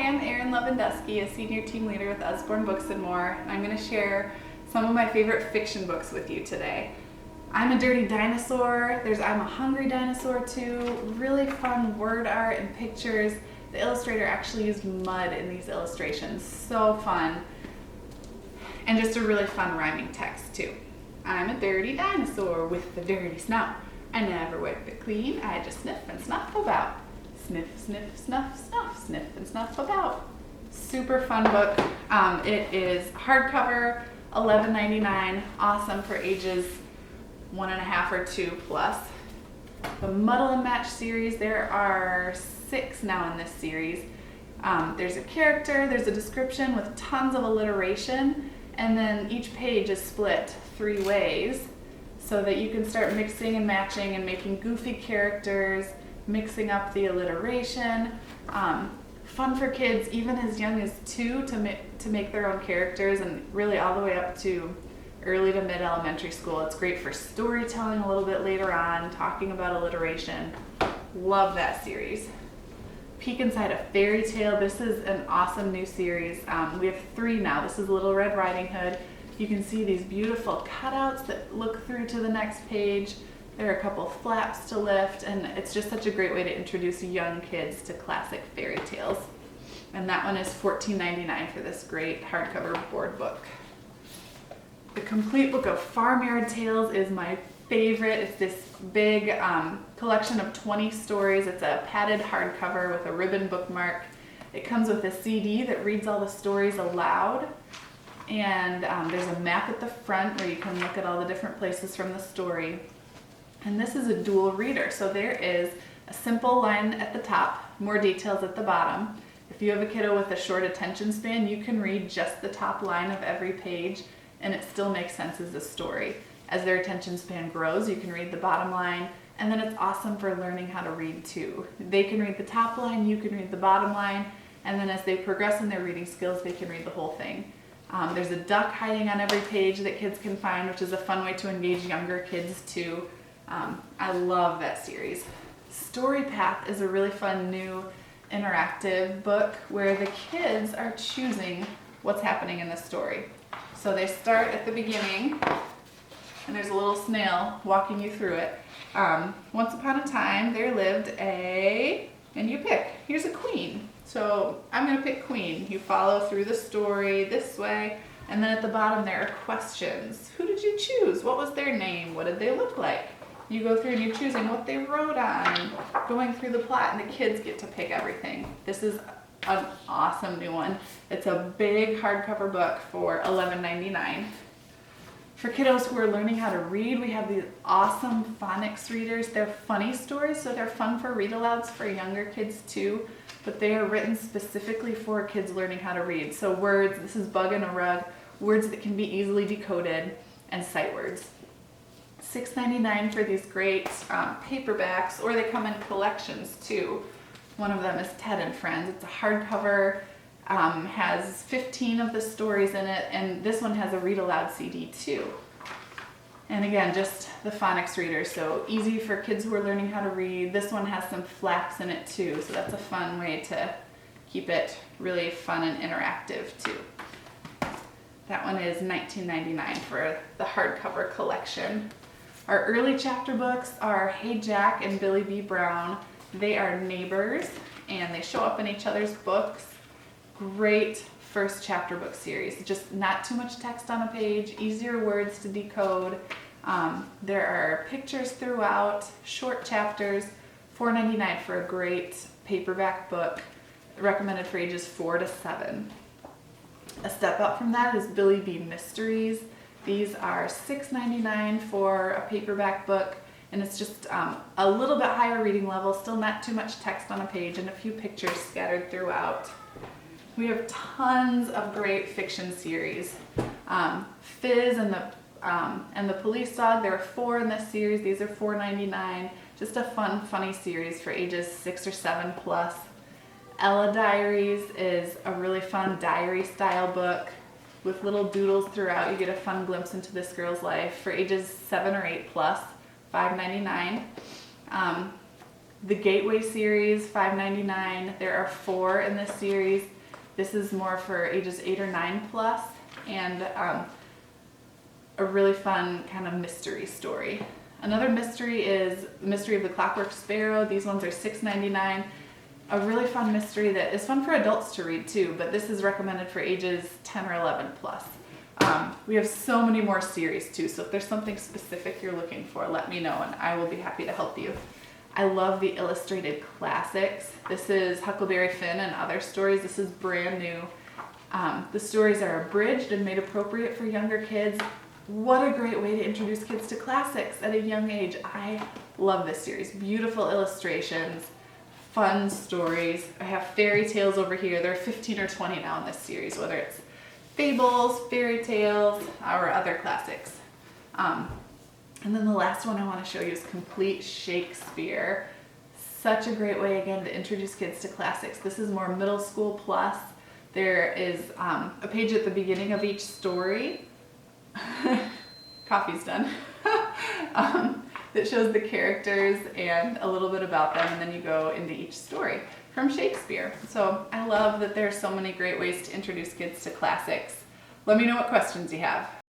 I'm Erin Lewandowski, a senior team leader with Usborne Books and More, and I'm going to share some of my favorite fiction books with you today. I'm a Dirty Dinosaur, there's I'm a Hungry Dinosaur too, really fun word art and pictures. The illustrator actually used mud in these illustrations, so fun. And just a really fun rhyming text too. I'm a dirty dinosaur with a dirty snout. I never wipe it clean, I just sniff and snuff about. Sniff, sniff, snuff, snuff, sniff and snuff about. Super fun book. It is hardcover, $11.99, awesome for ages 1.5 or 2 plus. The Muddle and Match series, there are 6 now in this series. There's a character, there's a description with tons of alliteration, and then each page is split 3 ways so that you can start mixing and matching and making goofy characters, mixing up the alliteration. Fun for kids even as young as 2 to make their own characters, and really all the way up to early to mid elementary school. It's great for storytelling a little bit later on, talking about alliteration. Love that series. Peek Inside a Fairy Tale. This is an awesome new series. We have 3 now. This is Little Red Riding Hood. You can see these beautiful cutouts that look through to the next page. There are a couple flaps to lift, and it's just such a great way to introduce young kids to classic fairy tales. And that one is $14.99 for this great hardcover board book. The Complete Book of Farmyard Tales is my favorite. It's this big collection of 20 stories. It's a padded hardcover with a ribbon bookmark. It comes with a CD that reads all the stories aloud. And there's a map at the front where you can look at all the different places from the story. And this is a dual reader, so there is a simple line at the top, more details at the bottom. If you have a kiddo with a short attention span, you can read just the top line of every page and it still makes sense as a story. As their attention span grows, you can read the bottom line, and then it's awesome for learning how to read too. They can read the top line, you can read the bottom line, and then as they progress in their reading skills, they can read the whole thing. There's a duck hiding on every page that kids can find, which is a fun way to engage younger kids too. I love that series. Story Path is a really fun new interactive book where the kids are choosing what's happening in the story. So they start at the beginning, and there's a little snail walking you through it. Once upon a time, there lived and you pick. Here's a queen. So I'm going to pick queen. You follow through the story this way, and then at the bottom there are questions. Who did you choose? What was their name? What did they look like? You go through and you're choosing what they wrote on, going through the plot, and the kids get to pick everything. This is an awesome new one. It's a big hardcover book for $11.99. For kiddos who are learning how to read, we have these awesome phonics readers. They're funny stories, so they're fun for read-alouds for younger kids too, but they are written specifically for kids learning how to read. So words, this is Bug in a Rug, words that can be easily decoded, and sight words. $6.99 for these great paperbacks, or they come in collections too. One of them is Ted and Friends. It's a hardcover, has 15 of the stories in it, and this one has a read-aloud CD too. And again, just the phonics reader, so easy for kids who are learning how to read. This one has some flaps in it too, so that's a fun way to keep it really fun and interactive too. That one is $19.99 for the hardcover collection. Our early chapter books are Hey Jack and Billy B. Brown. They are neighbors and they show up in each other's books. Great first chapter book series. Just not too much text on a page, easier words to decode. There are pictures throughout, short chapters, $4.99 for a great paperback book, recommended for ages 4 to 7. A step up from that is Billy B. Mysteries. These are $6.99 for a paperback book, and it's just a little bit higher reading level, still not too much text on a page, and a few pictures scattered throughout. We have tons of great fiction series. Fizz and the Police Dog, there are 4 in this series. These are $4.99. Just a fun, funny series for ages 6 or 7 plus. Ella Diaries is a really fun diary style book with little doodles throughout. You get a fun glimpse into this girl's life for ages 7 or 8 plus, $5.99. The Gateway series, $5.99. There are 4 in this series. This is more for ages 8 or 9 plus, and a really fun kind of mystery story. Another mystery is The Mystery of the Clockwork Sparrow. These ones are $6.99. A really fun mystery that is fun for adults to read too, but this is recommended for ages 10 or 11 plus. We have so many more series too, so if there's something specific you're looking for, let me know and I will be happy to help you. I love the illustrated classics. This is Huckleberry Finn and Other Stories. This is brand new. The stories are abridged and made appropriate for younger kids. What a great way to introduce kids to classics at a young age. I love this series. Beautiful illustrations, fun stories. I have fairy tales over here. There are 15 or 20 now in this series, whether it's fables, fairy tales, or other classics. And then the last one I want to show you is Complete Shakespeare. Such a great way, again, to introduce kids to classics. This is more middle school plus. There is a page at the beginning of each story. Coffee's done. That shows the characters and a little bit about them, and then you go into each story from Shakespeare. So I love that there's so many great ways to introduce kids to classics. Let me know what questions you have.